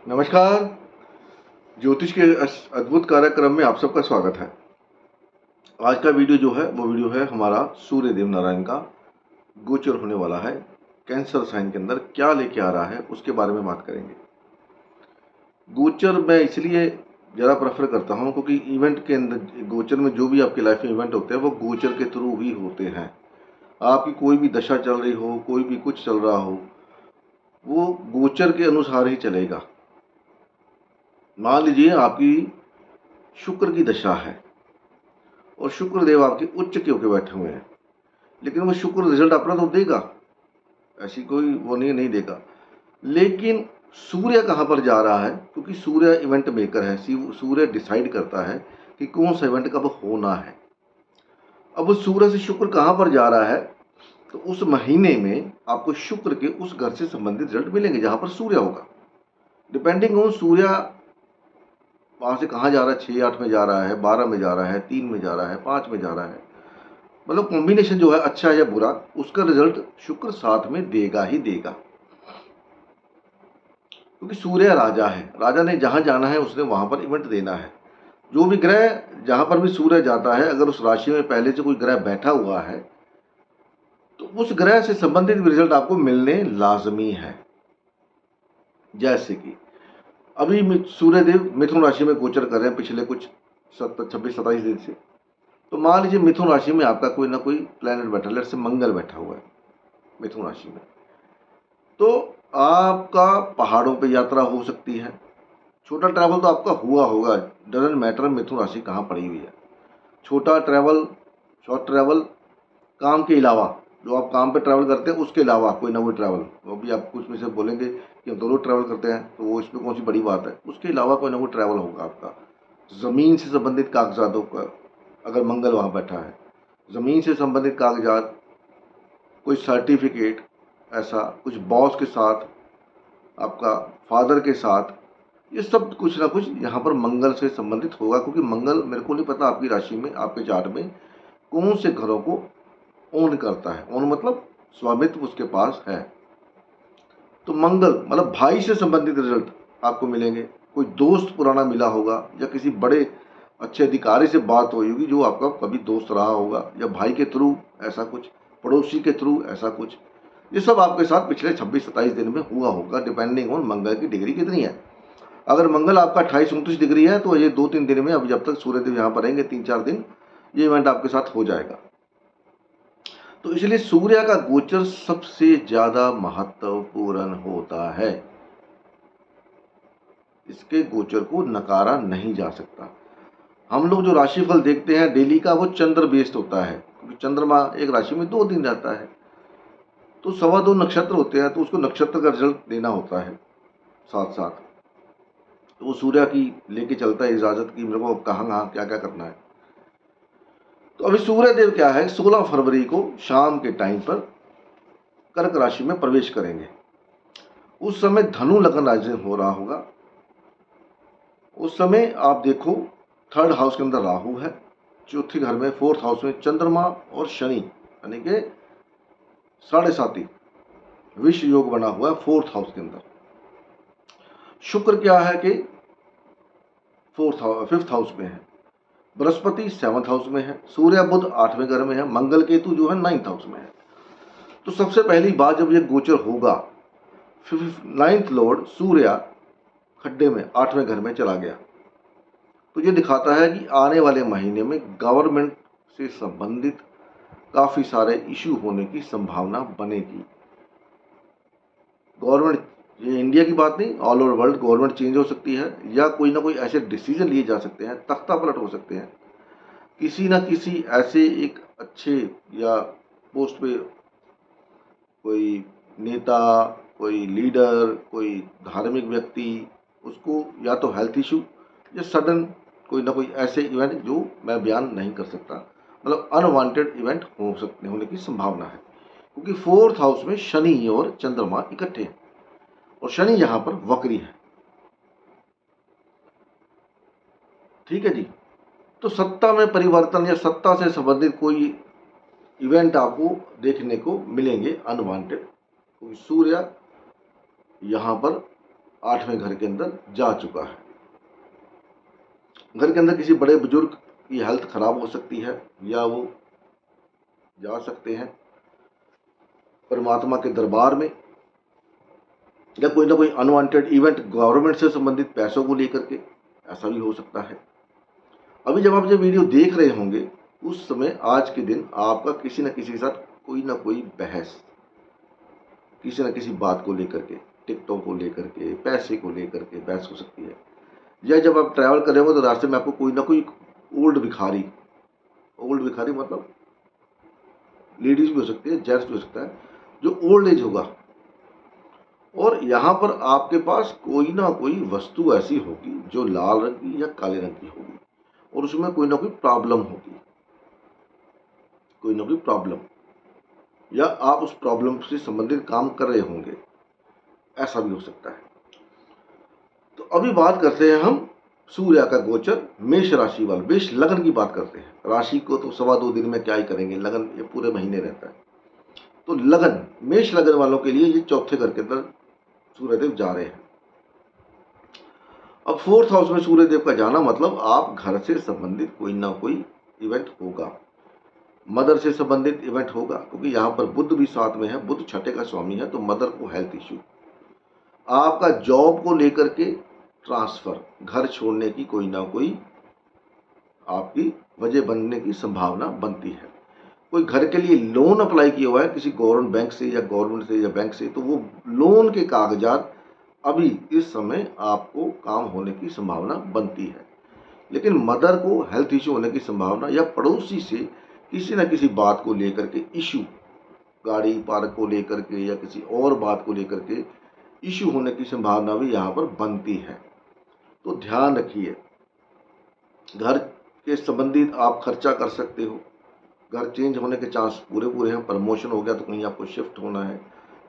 नमस्कार। ज्योतिष के अद्भुत कार्यक्रम में आप सबका स्वागत है। आज का वीडियो जो है वो वीडियो है हमारा सूर्य देव नारायण का गोचर होने वाला है। कैंसर साइन के अंदर क्या लेके आ रहा है उसके बारे में बात करेंगे। गोचर मैं इसलिए ज़्यादा प्रेफर करता हूँ क्योंकि इवेंट के अंदर गोचर में जो भी आपकी लाइफ में इवेंट होते हैं वो गोचर के थ्रू ही होते हैं। आपकी कोई भी दशा चल रही हो, कोई भी कुछ चल रहा हो, वो गोचर के अनुसार ही चलेगा। मान लीजिए आपकी शुक्र की दशा है और शुक्र देव आपके उच्च के होकर बैठे हुए हैं, लेकिन वो शुक्र रिजल्ट अपना तो देगा, ऐसी कोई वो नहीं देगा। लेकिन सूर्य कहाँ पर जा रहा है, क्योंकि सूर्य इवेंट मेकर है। सूर्य डिसाइड करता है कि कौन सा इवेंट कब होना है। अब उस सूर्य से शुक्र कहाँ पर जा रहा है, तो उस महीने में आपको शुक्र के उस घर से संबंधित रिजल्ट मिलेंगे जहाँ पर सूर्य होगा। डिपेंडिंग ऑन सूर्य वहाँ से कहाँ जा रहा है, 6-8 में जा रहा है, 12 में जा रहा है, 3 में जा रहा है, 5 में जा रहा है, मतलब कॉम्बिनेशन जो है अच्छा है या बुरा, उसका रिजल्ट शुक्र साथ में देगा ही देगा। क्योंकि सूर्य राजा है, राजा ने जहां जाना है उसने वहां पर इवेंट देना है। जो भी ग्रह जहां पर भी सूर्य जाता है, अगर उस राशि में पहले से कोई ग्रह बैठा हुआ है तो उस ग्रह से संबंधित रिजल्ट आपको मिलने लाजमी है। जैसे कि अभी सूर्यदेव मिथुन राशि में गोचर कर रहे हैं पिछले कुछ 26-27 दिन से। तो मान लीजिए मिथुन राशि में आपका कोई ना कोई प्लैनेट बैठा है, जैसे मंगल बैठा हुआ है मिथुन राशि में, तो आपका पहाड़ों पे यात्रा हो सकती है। छोटा ट्रैवल तो आपका हुआ होगा, डजेंट मैटर मिथुन राशि कहाँ पड़ी हुई है। छोटा ट्रैवल, शॉर्ट ट्रैवल, काम के अलावा, जो आप काम पे ट्रैवल करते हैं उसके अलावा कोई ना कोई ट्रैवल, वो भी आप कुछ में से बोलेंगे कि हम दोनों ट्रैवल करते हैं तो वो इसमें कौन सी बड़ी बात है। उसके अलावा कोई ना कोई ट्रैवल होगा आपका। ज़मीन से संबंधित कागजातों का, अगर मंगल वहाँ बैठा है, ज़मीन से संबंधित कागजात, कोई सर्टिफिकेट, ऐसा कुछ बॉस के साथ, आपका फादर के साथ, ये सब कुछ ना कुछ यहाँ पर मंगल से संबंधित होगा। क्योंकि मंगल, मेरे को नहीं पता आपकी राशि में, आपके चार्ट में कौन से घरों को ओन करता है। ओन मतलब स्वामित्व उसके पास है। तो मंगल मतलब भाई से संबंधित रिजल्ट आपको मिलेंगे। कोई दोस्त पुराना मिला होगा या किसी बड़े अच्छे अधिकारी से बात हुई होगी जो आपका कभी दोस्त रहा होगा, या भाई के थ्रू ऐसा कुछ, पड़ोसी के थ्रू ऐसा कुछ, ये सब आपके साथ पिछले 26-27 दिन में हुआ होगा, डिपेंडिंग ऑन मंगल की डिग्री कितनी है। अगर मंगल आपका 28-29 डिग्री है तो ये 2-3 दिन में, अभी जब तक सूर्यदेव यहाँ पर रहेंगे 3-4 दिन, ये इवेंट आपके साथ हो जाएगा। तो इसलिए सूर्य का गोचर सबसे ज्यादा महत्वपूर्ण होता है। इसके गोचर को नकारा नहीं जा सकता। हम लोग जो राशिफल देखते हैं डेली का, वो चंद्र बेस्ड होता है, क्योंकि चंद्रमा एक राशि में 2 दिन रहता है, तो 2.25 नक्षत्र होते हैं, तो उसको नक्षत्र का रिजल्ट देना होता है साथ साथ। तो वो सूर्य की लेके चलता है इजाजत की, मेरे को कहाँ कहाँ क्या क्या करना है। तो अभी सूर्य देव क्या है, 16 फरवरी को शाम के टाइम पर कर्क राशि में प्रवेश करेंगे। उस समय धनु लग्न राजन हो रहा होगा। उस समय आप देखो, 3rd हाउस के अंदर राहु है, चौथे घर में 4th हाउस में चंद्रमा और शनि, यानी कि 7.5 विश्व योग बना हुआ है 4th हाउस के अंदर। शुक्र क्या है कि 5th हाउस में है, बृहस्पति 7th हाउस में है, सूर्य बुध 8वें घर में है, मंगल केतु जो है 9th हाउस में है। तो सबसे पहली बात, जब ये गोचर होगा, 9th लॉर्ड सूर्य खड्डे में 8वें घर में चला गया, तो ये दिखाता है कि आने वाले महीने में गवर्नमेंट से संबंधित काफ़ी सारे इश्यू होने की संभावना बनेगी। गवर्नमेंट, ये इंडिया की बात नहीं, all over world government change हो सकती है, या कोई ना कोई ऐसे डिसीजन लिए जा सकते हैं, तख्ता पलट हो सकते हैं। किसी ना किसी ऐसे एक अच्छे या पोस्ट पे कोई नेता, कोई लीडर, कोई धार्मिक व्यक्ति, उसको या तो हेल्थ इशू या सडन कोई ना कोई ऐसे इवेंट जो मैं बयान नहीं कर सकता, मतलब अनवांटेड इवेंट हो सकते होने की संभावना है। क्योंकि 4th हाउस में शनि और चंद्रमा इकट्ठे हैं और शनि यहाँ पर वक्री है। ठीक है जी। तो सत्ता में परिवर्तन या सत्ता से संबंधित कोई इवेंट आपको देखने को मिलेंगे अनवांटेड, क्योंकि सूर्य यहाँ पर 8वें घर के अंदर जा चुका है। घर के अंदर किसी बड़े बुजुर्ग की हेल्थ खराब हो सकती है, या वो जा सकते हैं परमात्मा के दरबार में, या कोई ना कोई अनवांटेड इवेंट गवर्नमेंट से संबंधित पैसों को लेकर के, ऐसा भी हो सकता है। अभी जब आप ये वीडियो देख रहे होंगे उस समय आज के दिन आपका किसी न किसी के साथ कोई ना कोई बहस, किसी न किसी बात को लेकर के, टिकटॉक को लेकर के, पैसे को लेकर के बहस हो सकती है। या जब आप ट्रैवल कर रहे हो तो रास्ते में आपको कोई ना कोई ओल्ड भिखारी मतलब लेडीज भी हो सकती है, जेंट्स भी हो सकता है, जो ओल्ड एज होगा, और यहाँ पर आपके पास कोई ना कोई वस्तु ऐसी होगी जो लाल रंग की या काले रंग की होगी, और उसमें कोई ना कोई प्रॉब्लम होगी, कोई ना कोई प्रॉब्लम, या आप उस प्रॉब्लम से संबंधित काम कर रहे होंगे, ऐसा भी हो सकता है। तो अभी बात करते हैं हम सूर्य का गोचर मेष राशि वाले, मेष लगन की बात करते हैं। राशि को तो 2.25 दिन में क्या ही करेंगे, लगन ये पूरे महीने रहता है। तो लगन, मेष लगन वालों के लिए ये चौथे घर के अंदर सूर्यदेव जा रहे हैं। अब 4th हाउस में सूर्यदेव का जाना मतलब आप घर से संबंधित कोई ना कोई इवेंट होगा, मदर से संबंधित इवेंट होगा, क्योंकि यहाँ पर बुध भी साथ में है, बुध छठे का स्वामी है, तो मदर को हेल्थ इश्यू, आपका जॉब को लेकर के ट्रांसफर, घर छोड़ने की कोई ना कोई आपकी वजह बनने की संभावना बनती है। कोई घर के लिए लोन अप्लाई किया हुआ है किसी गवर्नमेंट बैंक से या गवर्नमेंट से या बैंक से, तो वो लोन के कागजात अभी इस समय आपको काम होने की संभावना बनती है। लेकिन मदर को हेल्थ इश्यू होने की संभावना, या पड़ोसी से किसी न किसी बात को लेकर के इश्यू, गाड़ी पार्क को लेकर के या किसी और बात को लेकर के इश्यू होने की संभावना भी यहाँ पर बनती है। तो ध्यान रखिए, घर के संबंधित आप खर्चा कर सकते हो, घर चेंज होने के चांस पूरे हैं, प्रमोशन हो गया तो कहीं आपको शिफ्ट होना है,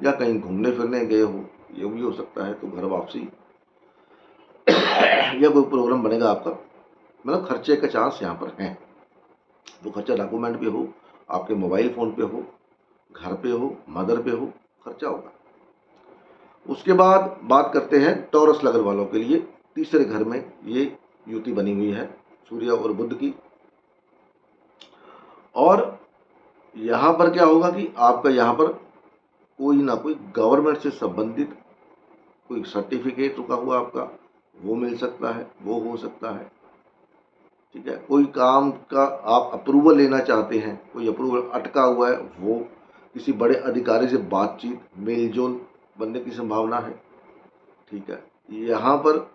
या कहीं घूमने फिरने गए हो, ये भी हो सकता है, तो घर वापसी या कोई प्रोग्राम बनेगा आपका, मतलब खर्चे का चांस यहाँ पर है। वो खर्चा डॉक्यूमेंट पे हो, आपके मोबाइल फ़ोन पे हो, घर पे हो, मदर पे हो, खर्चा होगा। उसके बाद बात करते हैं टॉरस लगन वालों के लिए। तीसरे घर में ये युति बनी हुई है सूर्य और बुध की, और यहाँ पर क्या होगा कि आपका यहाँ पर कोई ना कोई गवर्नमेंट से संबंधित कोई सर्टिफिकेट रुका हुआ आपका, वो मिल सकता है, वो हो सकता है, ठीक है। कोई काम का आप अप्रूवल लेना चाहते हैं, कोई अप्रूवल अटका हुआ है, वो किसी बड़े अधिकारी से बातचीत, मेलजोल बनने की संभावना है, ठीक है। यहाँ पर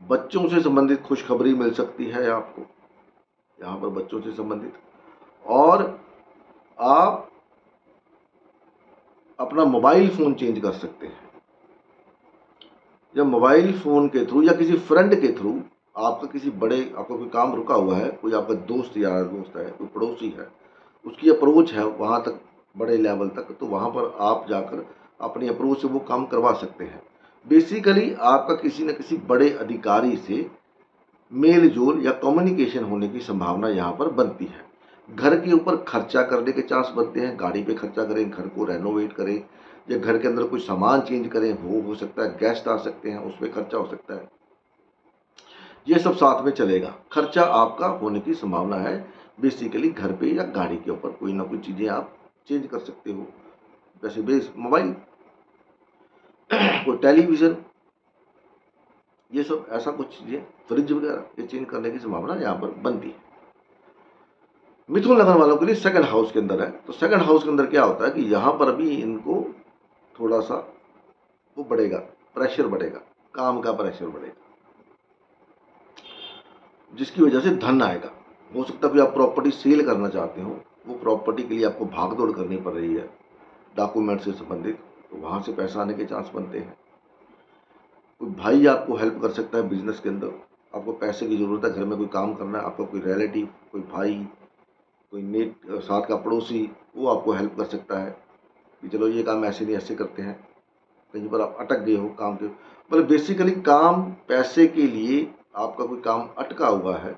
बच्चों से संबंधित खुशखबरी मिल सकती है आपको, यहाँ पर बच्चों से संबंधित, और आप अपना मोबाइल फ़ोन चेंज कर सकते हैं, या मोबाइल फ़ोन के थ्रू या किसी फ्रेंड के थ्रू आपका किसी बड़े, आपका कोई काम रुका हुआ है, कोई आपका दोस्त यार दोस्त है, कोई पड़ोसी है, उसकी अप्रोच है वहाँ तक, बड़े लेवल तक, तो वहाँ पर आप जाकर अपनी अप्रोच से वो काम करवा सकते हैं। बेसिकली आपका किसी न किसी बड़े अधिकारी से मेल जोल या कम्युनिकेशन होने की संभावना यहाँ पर बनती है। घर के ऊपर खर्चा करने के चांस बनते हैं, गाड़ी पे खर्चा करें, घर को रेनोवेट करें, या घर के अंदर कोई सामान चेंज करें, वो हो सकता है, गेस्ट आ सकते हैं, उसमें खर्चा हो सकता है, ये सब साथ में चलेगा। खर्चा आपका होने की संभावना है, बेसिकली घर पे या गाड़ी के ऊपर कोई ना कोई चीज़ें आप चेंज कर सकते हो, जैसे बेस मोबाइल, कोई टेलीविज़न, ये सब ऐसा कुछ चीज़ें, फ्रिज वगैरह, ये चेंज करने की संभावना यहाँ पर बनती है। मिथुन लगन वालों के लिए सेकंड हाउस के अंदर है, तो सेकंड हाउस के अंदर क्या होता है कि यहाँ पर अभी इनको थोड़ा सा वो बढ़ेगा, प्रेशर बढ़ेगा, काम का प्रेशर बढ़ेगा, जिसकी वजह से धन आएगा। हो सकता है कि आप प्रॉपर्टी सेल करना चाहते हो, वो प्रॉपर्टी के लिए आपको भाग दौड़ करनी पड़ रही है डॉक्यूमेंट से संबंधित, तो वहाँ से पैसा आने के चांस बनते हैं। कोई भाई आपको हेल्प कर सकता है बिजनेस के अंदर, आपको पैसे की ज़रूरत है, घर में कोई काम करना है, आपका कोई रिलेटिव, कोई भाई, कोई नेट साथ का पड़ोसी, वो आपको हेल्प कर सकता है कि चलो ये काम ऐसे नहीं ऐसे करते हैं। कहीं पर आप अटक गए हो काम के, मतलब बेसिकली काम पैसे के लिए आपका कोई काम अटका हुआ है,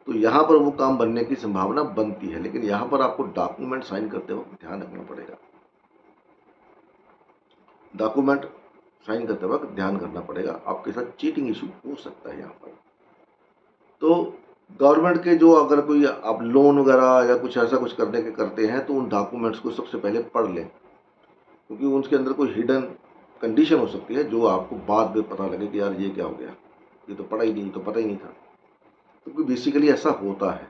तो यहाँ पर वो काम बनने की संभावना बनती है। लेकिन यहाँ पर आपको डॉक्यूमेंट साइन करते वक्त ध्यान रखना पड़ेगा। डॉक्यूमेंट साइन करते वक्त ध्यान करना पड़ेगा, आपके साथ चीटिंग इशू हो सकता है यहाँ पर। तो गवर्नमेंट के जो अगर कोई आप लोन वगैरह या कुछ ऐसा कुछ करने के करते हैं तो उन डॉक्यूमेंट्स को सबसे पहले पढ़ लें, क्योंकि उनके अंदर कोई हिडन कंडीशन हो सकती है जो आपको बाद में पता लगे कि यार ये क्या हो गया, ये तो पढ़ा ही नहीं, तो पता ही नहीं था, क्योंकि बेसिकली ऐसा होता है।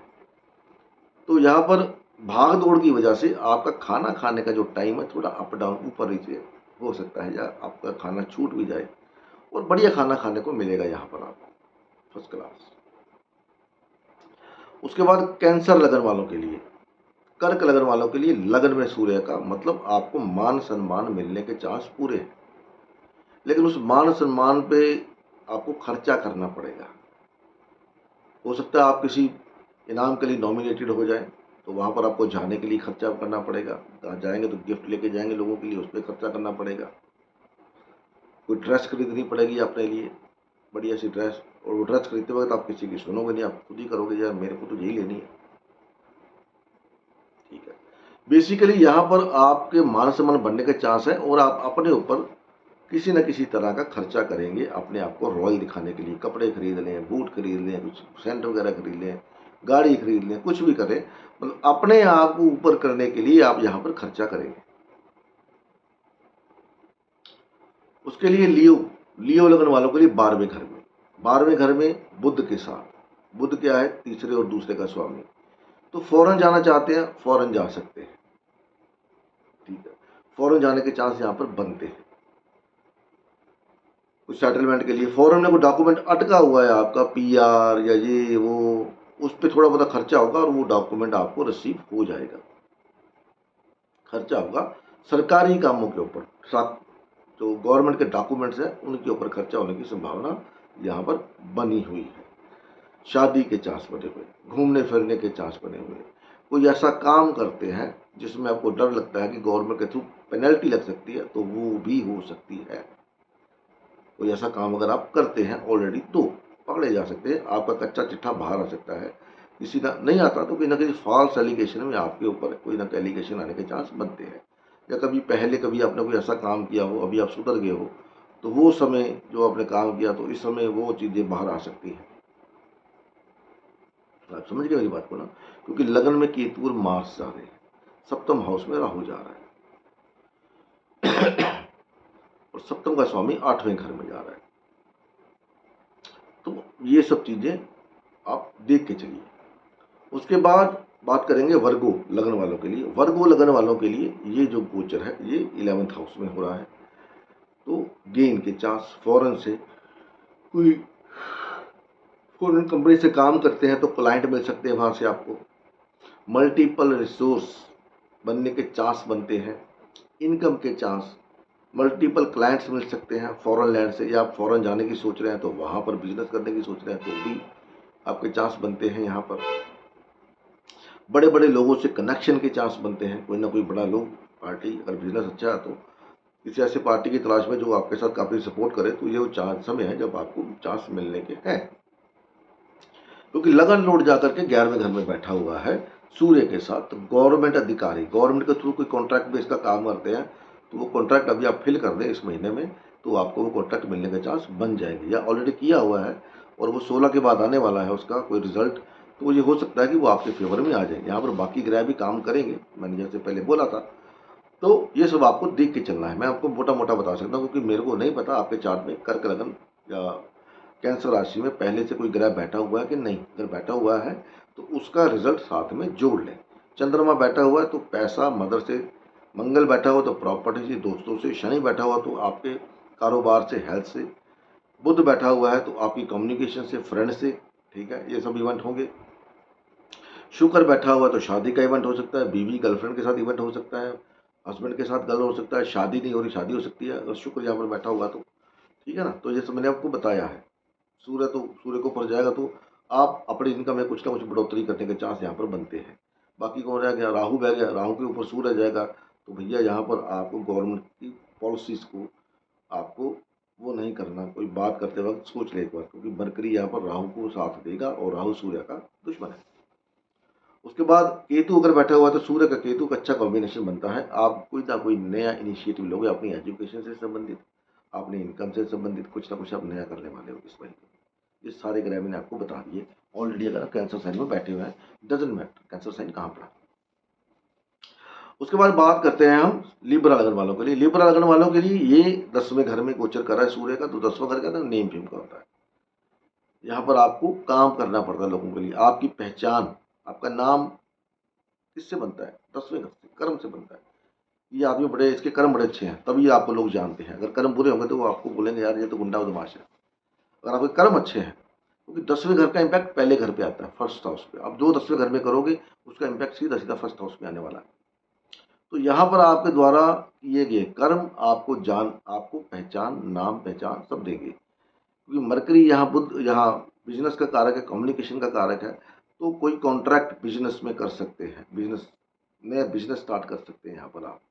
तो यहाँ पर भाग दौड़ की वजह से आपका खाना खाने का जो टाइम है थोड़ा अप डाउन ऊपर नीचे हो सकता है, या आपका खाना छूट भी जाए, और बढ़िया खाना खाने को मिलेगा यहाँ पर आपको, फर्स्ट क्लास। उसके बाद कैंसर लगन वालों के लिए, कर्क लगन वालों के लिए लगन में सूर्य का मतलब आपको मान सम्मान मिलने के चांस पूरे हैं, लेकिन उस मान सम्मान पे आपको खर्चा करना पड़ेगा। हो सकता है आप किसी इनाम के लिए नॉमिनेटेड हो जाए, तो वहाँ पर आपको जाने के लिए खर्चा करना पड़ेगा, जाएंगे तो गिफ्ट लेके जाएंगे लोगों के लिए, उस पर खर्चा करना पड़ेगा। कोई ड्रेस खरीदनी पड़ेगी अपने लिए, बढ़िया सी ड्रेस, और वो ड्रेस खरीदते वक्त आप किसी की सुनोगे नहीं, आप खुद ही करोगे यार मेरे को तो यही लेनी है, ठीक है। बेसिकली यहाँ पर आपके मान सम्मान बनने के चांस है, और आप अपने ऊपर किसी न किसी तरह का खर्चा करेंगे अपने आप को रॉयल दिखाने के लिए, कपड़े खरीद लें, बूट खरीद लें, कुछ सेंट वगैरह खरीद लें, गाड़ी खरीद लें, कुछ भी करें, मतलब अपने आप को ऊपर करने के लिए आप यहाँ पर खर्चा करेंगे। उसके लिए लियो लियो लगन वालों के लिए 12वें घर में, 12वें घर में बुध के साथ, बुध क्या है तीसरे और दूसरे का स्वामी, तो फौरन जाना चाहते हैं फौरन जा सकते हैं, ठीक है, फौरन जाने के चांस यहाँ पर बनते हैं। कुछ सेटलमेंट के लिए फॉरेन में कोई डॉक्यूमेंट अटका हुआ है आपका, पीआर या ये वो, उस पर थोड़ा बहुत खर्चा होगा और वो डॉक्यूमेंट आपको रिसीव हो जाएगा। खर्चा होगा सरकारी कामों के ऊपर, जो गवर्नमेंट के डॉक्यूमेंट्स हैं उनके ऊपर खर्चा होने की संभावना यहाँ पर बनी हुई है। शादी के चांस बने हुए, घूमने फिरने के चांस बने हुए, कोई ऐसा काम करते हैं जिसमें आपको डर लगता है कि गवर्नमेंट के थ्रू पेनल्टी लग सकती है, तो वो भी हो सकती है। कोई ऐसा काम अगर आप करते हैं ऑलरेडी तो पकड़े जा सकते हैं, आपका कच्चा चिट्ठा बाहर आ सकता है। किसी का नहीं आता तो कहीं ना कहीं फॉल्स एलिगेशन में आपके ऊपर कोई ना कोई एलिगेशन आने के चांस बनते हैं, या कभी पहले कभी आपने कोई ऐसा काम किया हो, अभी आप सुधर गए हो, तो वो समय जो आपने काम किया तो इस समय वो चीज़ें बाहर आ सकती हैं। आप समझ गए मेरी बात को ना, क्योंकि लगन में केतु और मार्स जा रहे हैं, सप्तम हाउस में राहु जा रहा है और सप्तम का स्वामी 8वें घर में जा रहा है। तो ये सब चीज़ें आप देख के चलिए। उसके बाद बात करेंगे वर्गो लगन वालों के लिए। वर्गो लगन वालों के लिए ये जो गोचर है ये 11th हाउस में हो रहा है, तो गेन के चांस, फॉरेन से कोई फॉरेन कंपनी से काम करते हैं तो क्लाइंट मिल सकते हैं वहाँ से आपको, मल्टीपल रिसोर्स बनने के चांस बनते हैं, इनकम के चांस, मल्टीपल क्लाइंट्स मिल सकते हैं फॉरेन लैंड से, या आप फॉरेन जाने की सोच रहे हैं तो वहाँ पर बिजनेस करने की सोच रहे हैं तो भी आपके चांस बनते हैं। यहाँ पर बड़े बड़े लोगों से कनेक्शन के चांस बनते हैं, कोई ना कोई बड़ा लोग, पार्टी अगर बिजनेस अच्छा है तो किसी ऐसे पार्टी की तलाश में जो आपके साथ काफ़ी सपोर्ट करे, तो ये वो चांस समय है जब आपको चांस मिलने के हैं। क्योंकि लगन लौट जाकर के 11वें घर में बैठा हुआ है सूर्य के साथ, तो गवर्नमेंट अधिकारी गवर्नमेंट के थ्रू कोई कॉन्ट्रैक्ट बेस का काम करते हैं, तो वो कॉन्ट्रैक्ट अभी आप फिल कर दें इस महीने में, तो आपको वो कॉन्ट्रैक्ट मिलने के चांस बन जाएंगे, या ऑलरेडी किया हुआ है और वो 16 के बाद आने वाला है उसका कोई रिजल्ट, तो ये हो सकता है कि वो आपके फेवर में आ जाए। यहाँ पर बाकी ग्रह भी काम करेंगे, मैंने जैसे पहले बोला था। तो ये सब आपको देख के चलना है, मैं आपको मोटा मोटा बता सकता हूँ क्योंकि मेरे को नहीं पता आपके चार्ट में कर्क लगन या कैंसर राशि में पहले से कोई ग्रह बैठा हुआ है कि नहीं। अगर बैठा हुआ है तो उसका रिजल्ट साथ में जोड़ लें। चंद्रमा बैठा हुआ है तो पैसा मदर से, मंगल बैठा हुआ तो प्रॉपर्टी से, दोस्तों से, शनि बैठा हुआ तो आपके कारोबार से, हेल्थ से, बुध बैठा हुआ है तो आपकी कम्युनिकेशन से, फ्रेंड से, ठीक है, ये सब इवेंट होंगे। शुक्र बैठा हुआ तो शादी का इवेंट हो सकता है, बीवी गर्लफ्रेंड के साथ इवेंट हो सकता है, हस्बैंड के साथ गल हो सकता है, शादी नहीं हो रही शादी हो सकती है अगर शुक्र यहाँ पर बैठा हुआ तो, ठीक है ना। तो जैसे मैंने आपको बताया है, सूर्य को ऊपर जाएगा तो आप अपनी इनकम में कुछ ना कुछ बढ़ोतरी करने के चांस यहाँ पर बनते हैं। बाकी कौन रह गया, राहु बह गया, राहु के ऊपर सूर्य जाएगा तो भैया यहाँ पर आपको गवर्नमेंट की पॉलिसीज़ को आपको वो नहीं करना, कोई बात करते वक्त सोच ले एक बार, क्योंकि मरकरी यहाँ पर राहु को साथ देगा और राहु सूर्य का दुश्मन है। उसके बाद केतु अगर बैठा हुआ है तो सूर्य का केतु का अच्छा कॉम्बिनेशन बनता है, आप कोई ना कोई नया इनिशिएटिव लोगे अपनी एजुकेशन से संबंधित, आपने इनकम से संबंधित कुछ ना कुछ आप नया करने वाले हो इस महीने में। ये सारे ग्रह मैंने आपको बता दिए ऑलरेडी। अगर आप कैंसर साइन में बैठे हुए हैं, डजेंट मैटर कैंसर साइन कहाँ पड़ा। उसके बाद बात करते हैं हम लिब्रा लगन वालों के लिए। लिब्रा लगन वालों के लिए ये 10वें घर में गोचर कर रहा है सूर्य का, तो 10वां घर का नेम फेम का होता है। यहाँ पर आपको काम करना पड़ता है लोगों के लिए। आपकी पहचान, आपका नाम किससे बनता है? 10वें घर से, कर्म से बनता है। ये आदमी बड़े, इसके कर्म बड़े अच्छे हैं तभी आपको लोग जानते हैं। अगर कर्म बुरे होंगे तो वो आपको बोलेंगे यार ये तो गुंडा बदमाश है। अगर आपके कर्म अच्छे हैं, क्योंकि 10वें घर का इम्पैक्ट पहले घर पे आता है, फर्स्ट हाउस पे। आप जो 10वें घर में करोगे उसका इम्पैक्ट सीधा सीधा फर्स्ट हाउस में आने वाला है। तो यहाँ पर आपके द्वारा किए गए कर्म आपको पहचान, नाम पहचान सब देंगे। क्योंकि मरकरी यहाँ बुध, यहाँ बिजनेस का कारक है, कम्युनिकेशन का कारक है। तो कोई कॉन्ट्रैक्ट बिजनेस में कर सकते हैं, नया बिजनेस स्टार्ट कर सकते हैं यहाँ पर आप।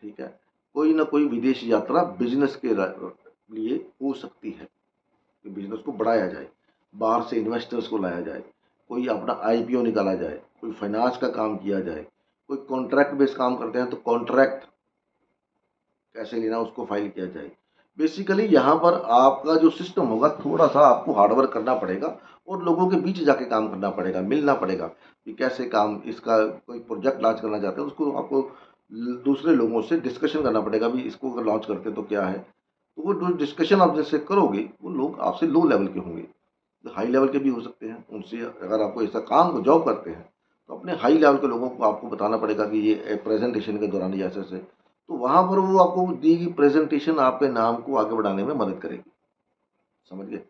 ठीक है, कोई ना कोई विदेश यात्रा बिजनेस के लिए हो सकती है कि बिजनेस को बढ़ाया जाए, बाहर से इन्वेस्टर्स को लाया जाए, कोई अपना आईपीओ निकाला जाए, कोई फाइनेंस का काम किया जाए, कोई कॉन्ट्रैक्ट बेस्ड काम करते हैं तो कॉन्ट्रैक्ट कैसे लेना उसको फाइल किया जाए। बेसिकली यहाँ पर आपका जो सिस्टम होगा, थोड़ा सा आपको हार्डवर्क करना पड़ेगा और लोगों के बीच जाके काम करना पड़ेगा, मिलना पड़ेगा कि कैसे काम, इसका कोई प्रोजेक्ट लॉन्च करना चाहते हैं उसको आपको दूसरे लोगों से डिस्कशन करना पड़ेगा भी इसको अगर लॉन्च करते हैं तो क्या है। तो वो जो डिस्कशन आप जैसे करोगे वो लोग आपसे लो लेवल के होंगे, हाई लेवल के भी हो सकते हैं। उनसे अगर आपको ऐसा काम जॉब करते हैं तो अपने हाई लेवल के लोगों को आपको बताना पड़ेगा कि ये प्रेजेंटेशन के दौरान ये ऐसे, तो वहाँ पर वो आपको दी गई प्रेजेंटेशन आपके नाम को आगे बढ़ाने में मदद करेगी। समझ गए?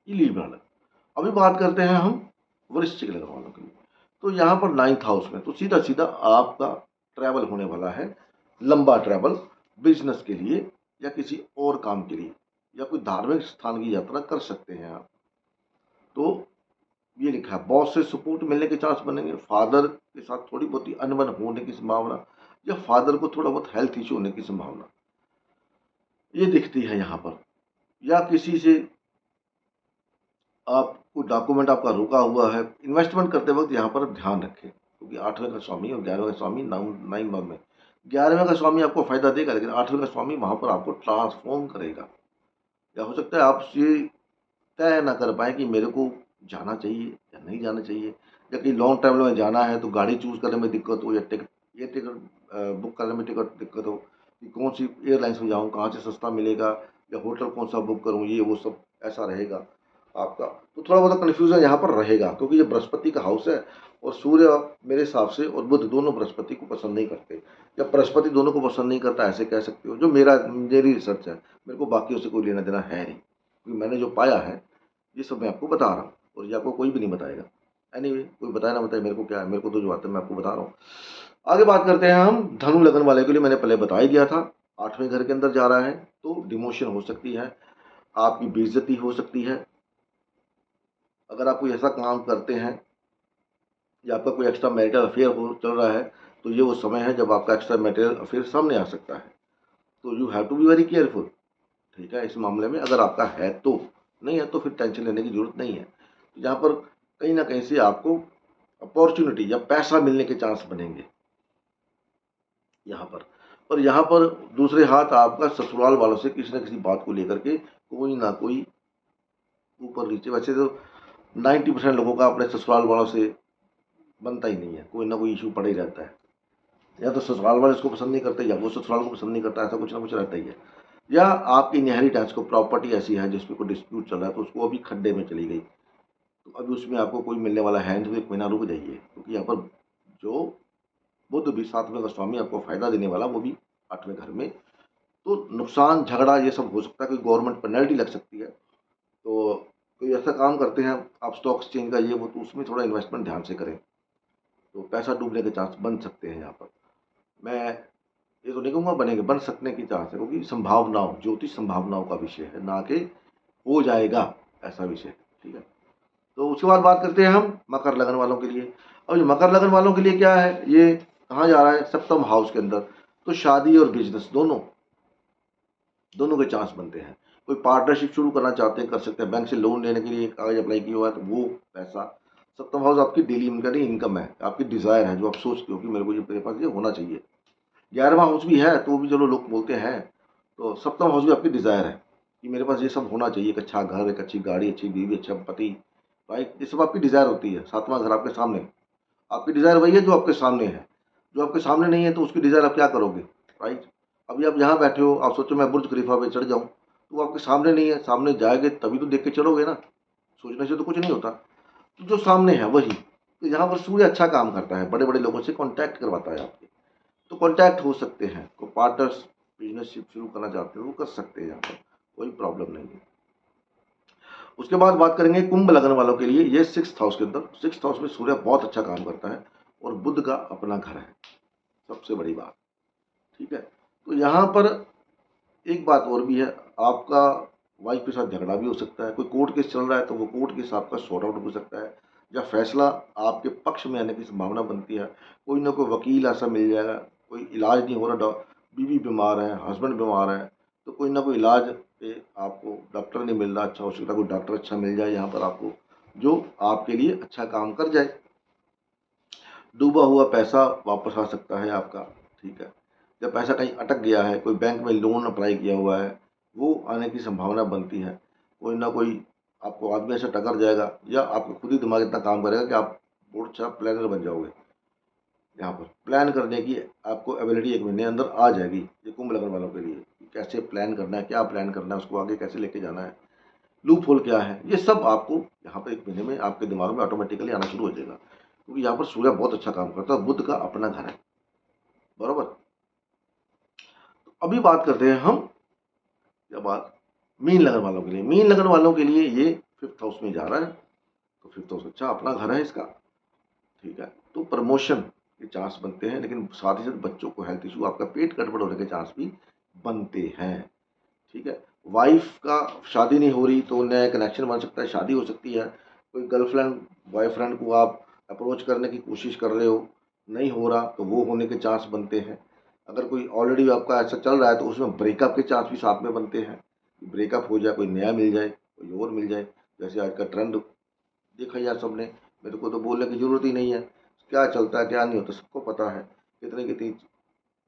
ये लिब्रा लगन। अभी बात करते हैं हम वृश्चिक लगन वालों के लिए। तो यहाँ पर 9th हाउस में तो सीधा सीधा आपका ट्रैवल होने वाला है, लंबा ट्रैवल, बिजनेस के लिए या किसी और काम के लिए या कोई धार्मिक स्थान की यात्रा कर सकते हैं आप। तो ये लिखा है बॉस से सपोर्ट मिलने के चांस बनेंगे, फादर के साथ थोड़ी बहुत अनबन होने की संभावना, या फादर को थोड़ा बहुत हेल्थ इशू होने की संभावना ये दिखती है यहाँ पर। या किसी से आप कोई डॉक्यूमेंट आपका रुका हुआ है। इन्वेस्टमेंट करते वक्त यहाँ पर ध्यान रखें, क्योंकि 8वें का स्वामी और 11वें का स्वामी 9 में, 11वें का स्वामी आपको फायदा देगा लेकिन 8वें का स्वामी वहाँ पर आपको ट्रांसफॉर्म करेगा। या हो सकता है आप ये तय ना कर पाए कि मेरे को जाना चाहिए या नहीं जाना चाहिए, या कहीं लॉन्ग ट्रैवल में जाना है तो गाड़ी चूज़ करने में दिक्कत हो, या टिकट बुक करने में दिक्कत हो कि कौन सी एयरलाइंस में जाऊँ, कहाँ से सस्ता मिलेगा, या होटल कौन सा बुक करूँ, ये वो सब ऐसा रहेगा आपका। तो थोड़ा बहुत कन्फ्यूज़न यहाँ पर रहेगा, क्योंकि ये बृहस्पति का हाउस है और सूर्य मेरे हिसाब से और बुध दोनों बृहस्पति को पसंद नहीं करते, या बृहस्पति दोनों को पसंद नहीं करता, ऐसे कह सकते हो। जो मेरी रिसर्च है, मेरे को बाकियों से कोई लेना देना है नहीं, क्योंकि मैंने जो पाया है ये सब मैं आपको बता रहा हूँ और ये आपको कोई भी नहीं बताएगा। एनीवे, कोई बताए ना बताए, मेरे को क्या है, मेरे को तो जो आता है मैं आपको बता रहा हूँ। आगे बात करते हैं हम धनु लगन वाले के लिए। मैंने पहले बता ही दिया था, 8वें घर के अंदर जा रहा है तो डिमोशन हो सकती है, आपकी बेइज्जती हो सकती है। अगर आप कोई ऐसा काम करते हैं या आपका कोई एक्स्ट्रा मैरिटल अफेयर हो चल रहा है तो ये वो समय है जब आपका एक्स्ट्रा मैरिटल अफेयर सामने आ सकता है। तो you have to be very careful. ठीक है, इस मामले में अगर आपका है तो, नहीं है तो फिर टेंशन लेने की जरूरत नहीं है। तो यहाँ पर कहीं ना कहीं से आपको अपॉर्चुनिटी या पैसा मिलने के चांस बनेंगे यहाँ पर। और यहाँ पर दूसरे हाथ आपका ससुराल वालों से किसी न किसी बात को लेकर के कोई ना कोई ऊपर नीचे, वैसे तो 90% लोगों का अपने ससुराल वालों से बनता ही नहीं है, कोई ना कोई इशू पड़ा ही रहता है। या तो ससुराल वाले इसको पसंद नहीं करते या वो ससुराल को पसंद नहीं करता, ऐसा कुछ ना कुछ रहता ही है। या आपकी इनहेरिटेंस को प्रॉपर्टी ऐसी है जिसमें कोई डिस्प्यूट चल रहा है तो उसको अभी खड्डे में चली गई, तो अभी उसमें आपको कोई मिलने वाला है नहीं, तो 1 महीना रुक जाइए, क्योंकि यहाँ पर जो बुध भी 7वें का स्वामी आपको फायदा देने वाला, वो भी 8वें घर में। तो नुकसान, झगड़ा ये सब हो सकता है, कोई गवर्नमेंट पेनल्टी लग सकती है। तो कोई ऐसा काम करते हैं आप स्टॉक एक्सचेंज का ये वो, तो उसमें थोड़ा इन्वेस्टमेंट ध्यान से करें, तो पैसा डूबने के चांस बन सकते हैं यहाँ पर। मैं ये तो नहीं कहूँगा बनेंगे, बन सकने की चांस है, क्योंकि संभावनाओं, ज्योतिष संभावनाओं का विषय है, ना कि हो जाएगा ऐसा विषय है। ठीक है, तो उसके बाद बात करते हैं हम मकर लगन वालों के लिए। और ये मकर लगन वालों के लिए क्या है, ये कहाँ जा रहा है, 7th हाउस के अंदर। तो शादी और बिजनेस दोनों के चांस बनते हैं। कोई पार्टनरशिप शुरू करना चाहते हैं कर सकते हैं, बैंक से लोन लेने के लिए कागज अप्लाई किया हुआ है तो वो पैसा। 7th हाउस आपकी डेली इनकम है, आपकी डिजायर है, जो आप सोचते हो कि मेरे को ये, मेरे पास ये होना चाहिए। 11वां हाउस भी है तो वो भी चलो लोग बोलते हैं तो सप्तम हाउस भी आपकी डिज़ायर है कि मेरे पास ये सब होना चाहिए, एक अच्छा घर, एक अच्छी गाड़ी, अच्छी बीवी, अच्छा पति, राइट? ये सब आपकी डिज़ायर होती है। सातवां घर आपके सामने, आपकी डिज़ायर वही है जो आपके सामने है। जो आपके सामने नहीं है तो उसकी डिज़ायर आप क्या करोगे, राइट? अभी आप यहाँ बैठे हो, आप सोचो मैं बुर्ज खलीफा पे चढ़ जाऊँ, तो वो आपके सामने नहीं है, सामने जाएँगे तभी तो देख के चढ़ोगे ना, सोचने से तो कुछ नहीं होता। तो जो सामने है वही, तो यहाँ पर सूर्य अच्छा काम करता है, बड़े-बड़े लोगों से कॉन्टैक्ट करवाता है आपके। तो कॉन्टैक्ट हो सकते हैं, कोई पार्टनर्स बिज़नेसशिप शुरू करना चाहते हो, वो कर सकते हैं यहाँ पर, कोई प्रॉब्लम नहीं है। उसके बाद बात करेंगे कुंभ लग्न वालों के लिए, ये 6th हाउस के अंदर, 6th हाउस में सूर्य बहुत अच्छा काम करता है और बुध का अपना घर है, सबसे बड़ी बात, ठीक है? तो यहाँ पर एक बात और भी है, आपका वाइफ के साथ झगड़ा भी हो सकता है, कोई कोर्ट केस चल रहा है तो वो कोर्ट केस आपका सॉर्ट आउट हो सकता है, या फैसला आपके पक्ष में आने की संभावना बनती है। कोई ना कोई वकील ऐसा मिल जाएगा, कोई इलाज नहीं हो रहा, बीवी बीमार है, हस्बैंड बीमार है, तो कोई ना कोई इलाज पे आपको डॉक्टर नहीं मिल रहा अच्छा, हो सकता है कोई डॉक्टर अच्छा मिल जाए यहाँ पर आपको, जो आपके लिए अच्छा काम कर जाए। डूबा हुआ पैसा वापस आ सकता है आपका, ठीक है? जब पैसा कहीं अटक गया है, कोई बैंक में लोन अप्लाई किया हुआ है, वो आने की संभावना बनती है। कोई ना कोई आपको आदमी ऐसा टकर जाएगा, या आपका खुद ही दिमाग इतना काम करेगा कि आप बहुत अच्छा प्लानर बन जाओगे। यहाँ पर प्लान करने की आपको एबिलिटी 1 महीने अंदर आ जाएगी, ये कुंभ लग्न वालों के लिए, कि कैसे प्लान करना है, क्या प्लान करना है, उसको आगे कैसे लेके जाना है, लूप होल क्या है, ये सब आपको यहाँ पर 1 महीने में आपके दिमाग में ऑटोमेटिकली आना शुरू हो जाएगा, क्योंकि यहाँ पर सूर्य बहुत अच्छा काम करता है, बुध का अपना घर है, बराबर? अभी बात करते हैं हम, क्या बात, मीन लगन वालों के लिए। मीन लगन वालों के लिए ये 5th हाउस में जा रहा है, तो 5th हाउस अच्छा अपना घर है इसका, ठीक है? तो प्रमोशन के चांस बनते हैं, लेकिन साथ ही साथ बच्चों को हेल्थ इशू, आपका पेट गड़बड़ होने के चांस भी बनते हैं, ठीक है? वाइफ का शादी नहीं हो रही तो नया कनेक्शन बन सकता है, शादी हो सकती है। कोई गर्लफ्रेंड बॉयफ्रेंड को आप अप्रोच करने की कोशिश कर रहे हो, नहीं हो रहा तो वो होने के चांस बनते हैं। अगर कोई ऑलरेडी आपका ऐसा चल रहा है तो उसमें ब्रेकअप के चांस भी साथ में बनते हैं, ब्रेकअप हो जाए, कोई नया मिल जाए, कोई और मिल जाए। जैसे आज का ट्रेंड देखा यार सबने, मेरे को तो बोलने की ज़रूरत ही नहीं है, क्या चलता है क्या नहीं होता सबको पता है, कितनी कितनी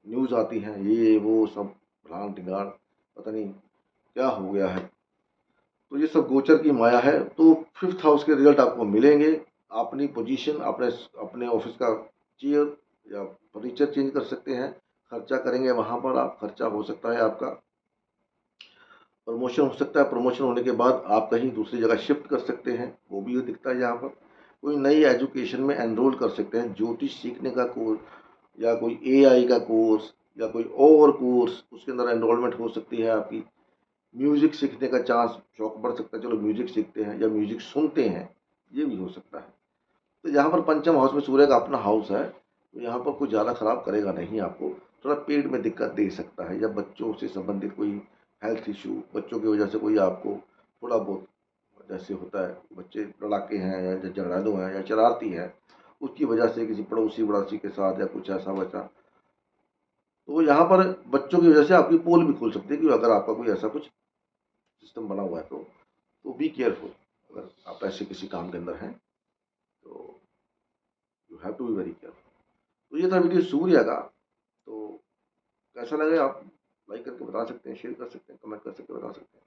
न्यूज़ आती हैं, ये वो सब भ्रांत ढिंगाड़, पता नहीं क्या हो गया है। तो ये सब गोचर की माया है। तो 5th हाउस के रिजल्ट आपको मिलेंगे, अपनी पोजीशन, अपने अपने ऑफिस का चेयर या फर्नीचर चेंज कर सकते हैं, खर्चा करेंगे वहाँ पर आप, खर्चा हो सकता है आपका, प्रमोशन हो सकता है, प्रमोशन होने के बाद आप कहीं दूसरी जगह शिफ्ट कर सकते हैं, वो भी दिखता है यहाँ पर। कोई नई एजुकेशन में एनरोल कर सकते हैं, ज्योतिष सीखने का कोर्स, या कोई एआई का कोर्स, या कोई और कोर्स, उसके अंदर एनरोलमेंट हो सकती है आपकी। म्यूज़िक सीखने का चांस, शौक बढ़ सकता है, चलो म्यूज़िक सीखते हैं या म्यूज़िक सुनते हैं, ये भी हो सकता है। तो यहाँ पर पंचम हाउस में सूर्य का अपना हाउस है, तो यहाँ पर कुछ ज़्यादा खराब करेगा नहीं आपको, थोड़ा पेट में दिक्कत दे सकता है, या बच्चों से संबंधित कोई हेल्थ इशू, बच्चों की वजह से कोई आपको थोड़ा बहुत, जैसे होता है बच्चे लड़ाके हैं या झगड़ालू हैं या शरारती हैं, उसकी वजह से किसी पड़ोसी वड़ोसी के साथ या कुछ ऐसा वैसा, तो यहाँ पर बच्चों की वजह से आपकी पोल भी खुल सकती है, कि अगर आपका कोई ऐसा कुछ सिस्टम बना हुआ है तो बी केयरफुल, अगर आप ऐसे किसी काम के अंदर हैं तो you have to be very careful. तो ये था वीडियो सूर्य का। तो कैसा लगे आप लाइक करके बता सकते हैं, शेयर कर सकते हैं, कमेंट कर सकते हैं, बता सकते हैं,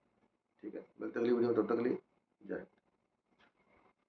ठीक है? मिलते हैं अगली वीडियो में, तब तक के लिए जय हिंद।